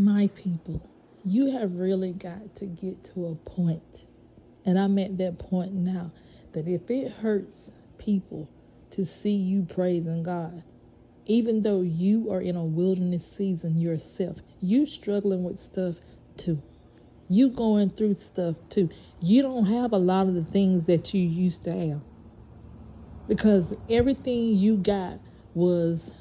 My people, you have really got to get to a point, and I'm at that point now, that if it hurts people to see you praising God, even though you are in a wilderness season yourself, you struggling with stuff too. You going through stuff too. You don't have a lot of the things that you used to have, because everything you got was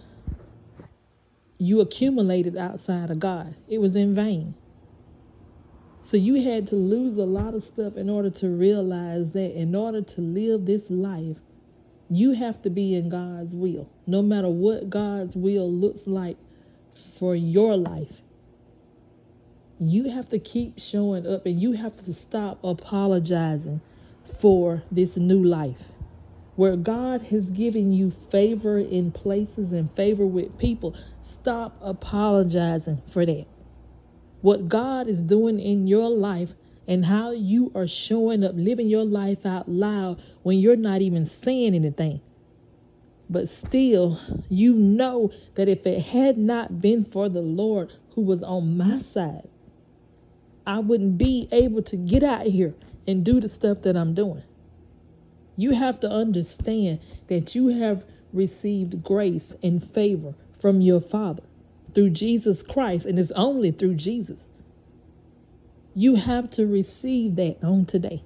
you accumulated outside of God. It was in vain. So you had to lose a lot of stuff in order to realize that in order to live this life, you have to be in God's will. No matter what God's will looks like for your life, you have to keep showing up, and you have to stop apologizing for this new life. Where God has given you favor in places and favor with people, stop apologizing for that. What God is doing in your life and how you are showing up, living your life out loud when you're not even saying anything. But still, you know that if it had not been for the Lord who was on my side, I wouldn't be able to get out here and do the stuff that I'm doing. You have to understand that you have received grace and favor from your Father through Jesus Christ, and it's only through Jesus. You have to receive that on today.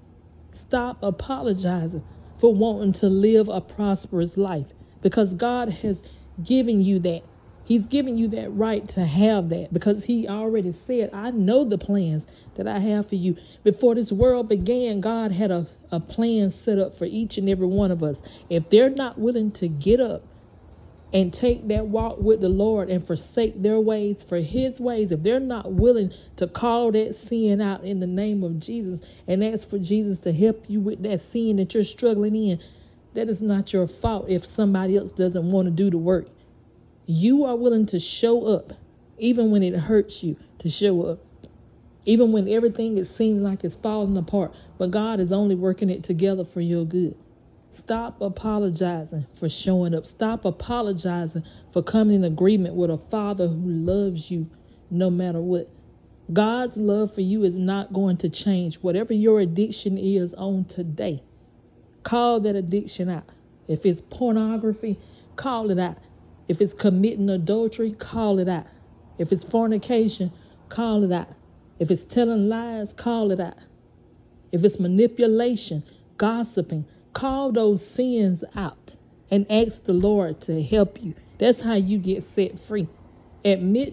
Stop apologizing for wanting to live a prosperous life, because God has given you that. He's given you that right to have that, because he already said, I know the plans that I have for you. Before this world began, God had a plan set up for each and every one of us. If they're not willing to get up and take that walk with the Lord and forsake their ways for his ways, if they're not willing to call that sin out in the name of Jesus and ask for Jesus to help you with that sin that you're struggling in, that is not your fault if somebody else doesn't want to do the work. You are willing to show up, even when it hurts you to show up, even when everything it seems like it's falling apart, but God is only working it together for your good. Stop apologizing for showing up. Stop apologizing for coming in agreement with a Father who loves you no matter what. God's love for you is not going to change. Whatever your addiction is on today, call that addiction out. If it's pornography, call it out. If it's committing adultery, call it out. If it's fornication, call it out. If it's telling lies, call it out. If it's manipulation, gossiping, call those sins out and ask the Lord to help you. That's how you get set free. Admit